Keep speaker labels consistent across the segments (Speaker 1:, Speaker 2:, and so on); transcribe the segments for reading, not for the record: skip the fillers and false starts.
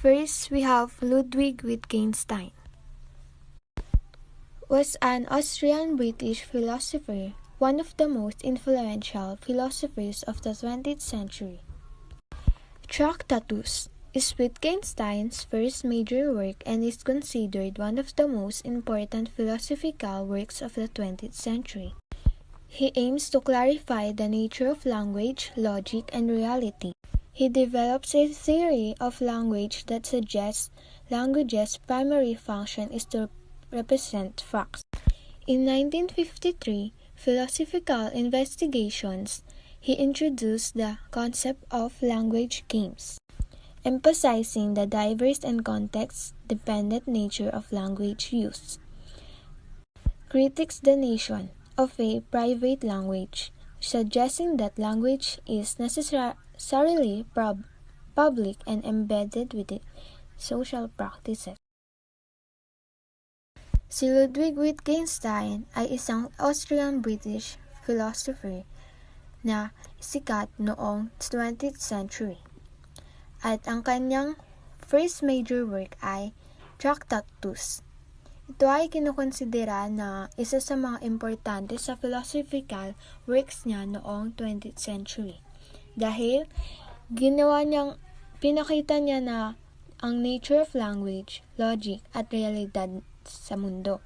Speaker 1: First, we have Ludwig Wittgenstein. Was an Austrian-British philosopher, one of the most influential philosophers of the 20th century. Tractatus is Wittgenstein's first major work and is considered one of the most important philosophical works of the 20th century. He aims to clarify the nature of language, logic, and reality. He develops a theory of language that suggests language's primary function is to represent facts. In 1953, Philosophical Investigations, he introduced the concept of language games, emphasizing the diverse and context-dependent nature of language use. Critiques the notion of a private language, suggesting that language is necessarily public and embedded within social practices. Si Ludwig Wittgenstein ay isang Austrian-British philosopher na sikat noong 20th century. At ang kanyang first major work ay Tractatus. Ito ay kinukonsidera na isa sa mga importante sa philosophical works niya noong 20th century. Dahil pinakita niya na ang nature of language, logic, at realidad sa mundo.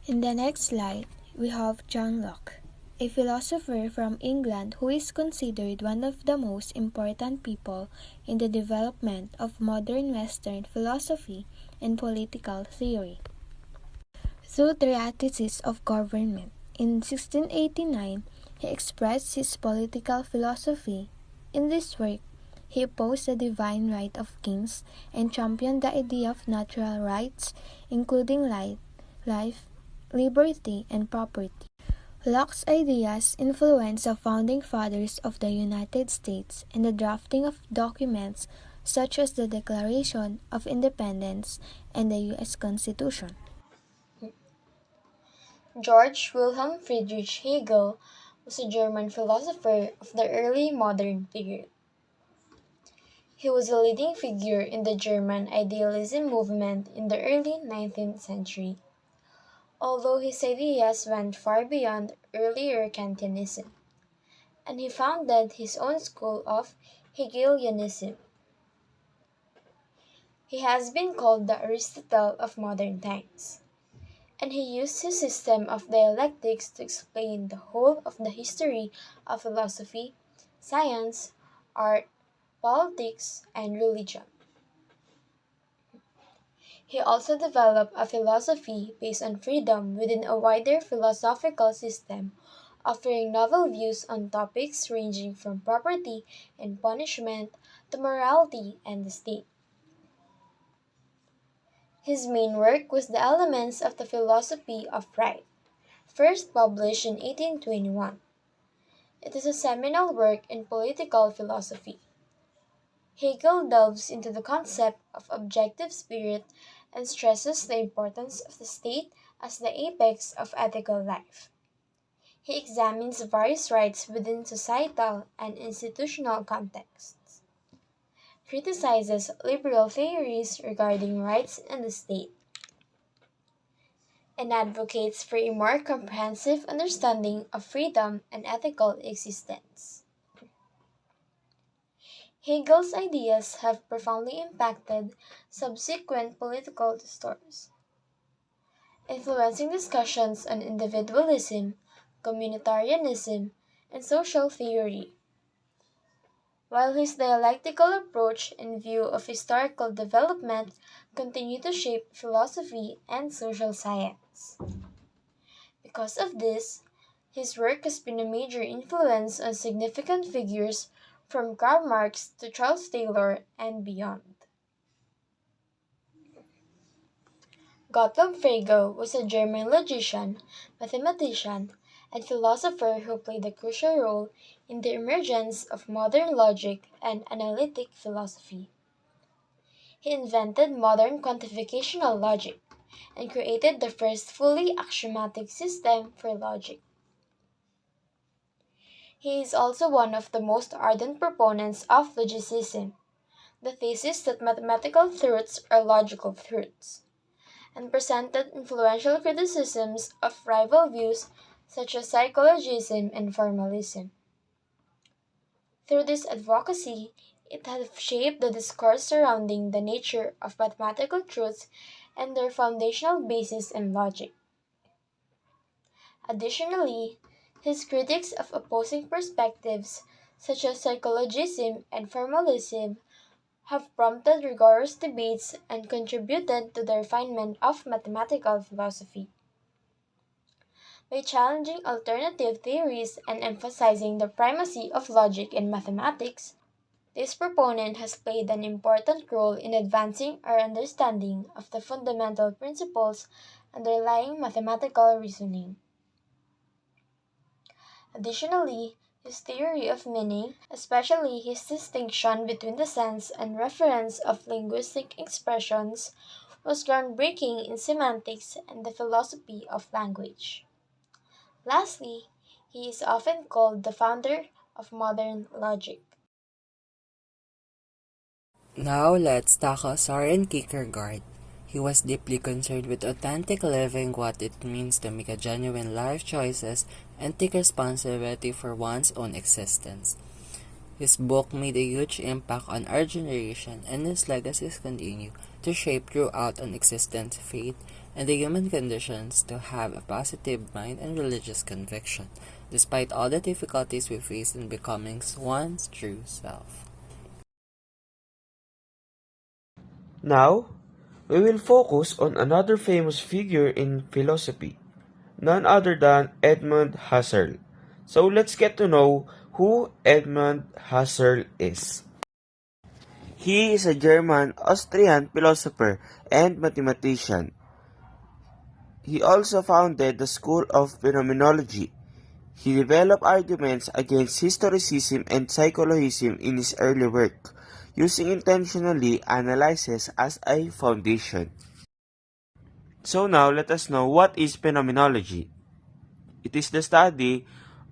Speaker 1: In the next slide, we have John Locke, a philosopher from England who is considered one of the most important people in the development of modern Western philosophy and political theory. Through Treatises of Government, in 1689, he expressed his political philosophy. In this work, he opposed the divine right of kings and championed the idea of natural rights, including life, liberty, and property. Locke's ideas influenced the founding fathers of the United States in the drafting of documents such as the Declaration of Independence and the U.S. Constitution.
Speaker 2: George Wilhelm Friedrich Hegel was a German philosopher of the early modern period. He was a leading figure in the German idealism movement in the early 19th century, although his ideas went far beyond earlier Kantianism, and he founded his own school of Hegelianism. He has been called the Aristotle of modern times, and he used his system of dialectics to explain the whole of the history of philosophy, science, art, politics, and religion. He also developed a philosophy based on freedom within a wider philosophical system, offering novel views on topics ranging from property and punishment to morality and the state. His main work was The Elements of the Philosophy of Right, first published in 1821. It is a seminal work in political philosophy. Hegel delves into the concept of objective spirit and stresses the importance of the state as the apex of ethical life. He examines various rights within societal and institutional contexts, criticizes liberal theories regarding rights in the state, and advocates for a more comprehensive understanding of freedom and ethical existence. Hegel's ideas have profoundly impacted subsequent political discourse, influencing discussions on individualism, communitarianism, and social theory. While his dialectical approach and view of historical development continue to shape philosophy and social science. Because of this, his work has been a major influence on significant figures from Karl Marx to Charles Taylor and beyond. Gottlob Frege was a German logician, mathematician, and philosopher who played a crucial role in the emergence of modern logic and analytic philosophy. He invented modern quantificational logic and created the first fully axiomatic system for logic. He is also one of the most ardent proponents of logicism, the thesis that mathematical truths are logical truths, and presented influential criticisms of rival views such as psychologism and formalism. Through this advocacy, it has shaped the discourse surrounding the nature of mathematical truths and their foundational basis in logic. Additionally, his critiques of opposing perspectives, such as psychologism and formalism, have prompted rigorous debates and contributed to the refinement of mathematical philosophy. By challenging alternative theories and emphasizing the primacy of logic in mathematics, this proponent has played an important role in advancing our understanding of the fundamental principles underlying mathematical reasoning. Additionally, his theory of meaning, especially his distinction between the sense and reference of linguistic expressions, was groundbreaking in semantics and the philosophy of language. Lastly, he is often called the founder of modern logic.
Speaker 3: Now let's tackle Soren Kierkegaard. He was deeply concerned with authentic living, what it means to make a genuine life choices and take responsibility for one's own existence. His book made a huge impact on our generation, and his legacies continue to shape throughout an existence, faith, and the human conditions to have a positive mind and religious conviction, despite all the difficulties we face in becoming one's true self.
Speaker 4: Now, we will focus on another famous figure in philosophy, none other than Edmund Husserl. So let's get to know who Edmund Husserl is. He is a German-Austrian philosopher and mathematician. He also founded the School of Phenomenology. He developed arguments against historicism and psychologism in his early work, using intentionally analysis as a foundation. So now let us know what is phenomenology. It is the study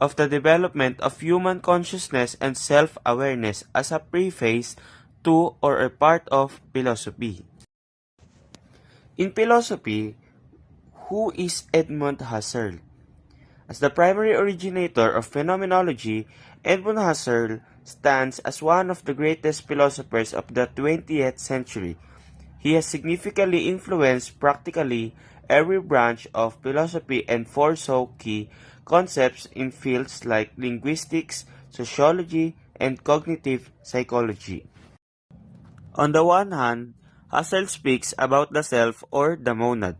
Speaker 4: of the development of human consciousness and self-awareness as a preface to or a part of philosophy. In philosophy, who is Edmund Husserl? As the primary originator of phenomenology, Edmund Husserl stands as one of the greatest philosophers of the 20th century. He has significantly influenced practically every branch of philosophy and foresaw key concepts in fields like linguistics, sociology, and cognitive psychology. On the one hand, Husserl speaks about the self or the monad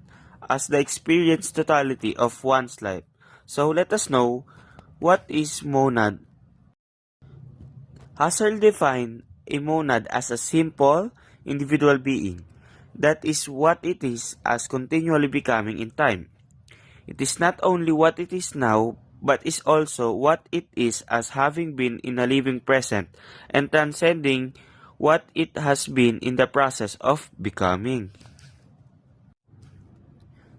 Speaker 4: as the experienced totality of one's life. So let us know what is monad. Husserl defined a monad as a simple, individual being. That is what it is as continually becoming in time. It is not only what it is now, but is also what it is as having been in a living present and transcending what it has been in the process of becoming.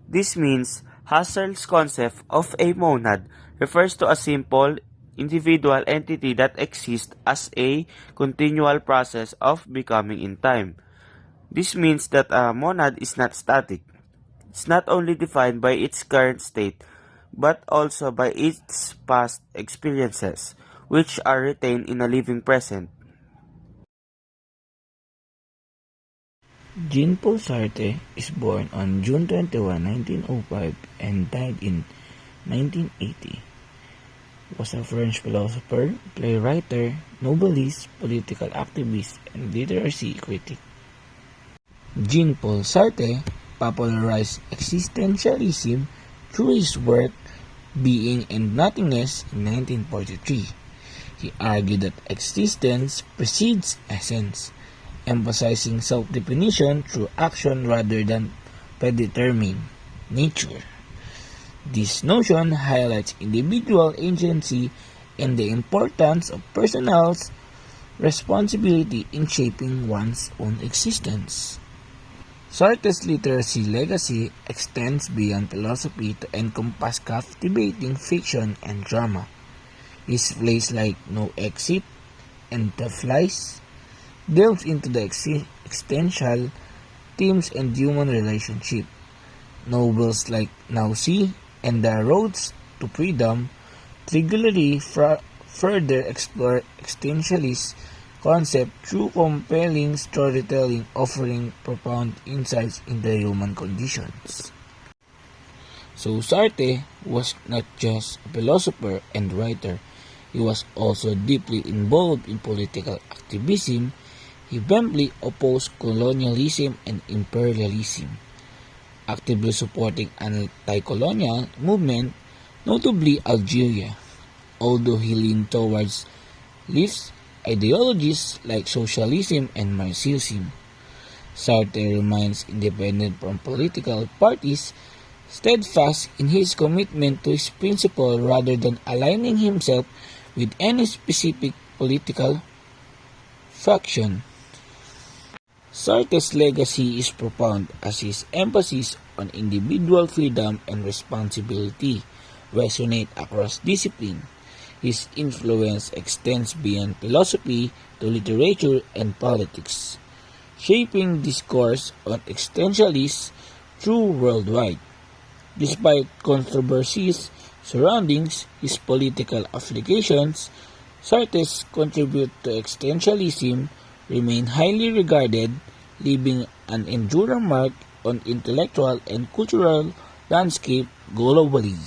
Speaker 4: This means Husserl's concept of a monad refers to a simple, individual entity that exists as a continual process of becoming in time. This means that a monad is not static. It's not only defined by its current state, but also by its past experiences, which are retained in a living present.
Speaker 5: Jean-Paul Sartre is born on June 21, 1905 and died in 1980. He was a French philosopher, playwright, novelist, political activist, and literacy critic. Jean-Paul Sartre popularized existentialism through his work Being and Nothingness in 1943. He argued that existence precedes essence, emphasizing self-definition through action rather than predetermined nature. This notion highlights individual agency and the importance of personal responsibility in shaping one's own existence. Sartre's literary legacy extends beyond philosophy to encompass captivating fiction and drama. His plays like No Exit and The Flies delves into the existential themes and human relationship. Novels like Now See and The Roads to Freedom regularly further explore existentialist concept through compelling storytelling offering profound insights into human conditions. So Sartre was not just a philosopher and writer, he was also deeply involved in political activism. He vehemently opposed colonialism and imperialism, actively supporting anti-colonial movement, notably Algeria, although he leaned towards leftist ideologies like socialism and Marxism. Sartre remains independent from political parties, steadfast in his commitment to his principle rather than aligning himself with any specific political faction. Sartre's legacy is profound as his emphasis on individual freedom and responsibility resonate across discipline. His influence extends beyond philosophy to literature and politics, shaping discourse on existentialism through worldwide. Despite controversies surrounding his political affiliations, Sartre's contribution to existentialism remain highly regarded, leaving an enduring mark on intellectual and cultural landscape globally.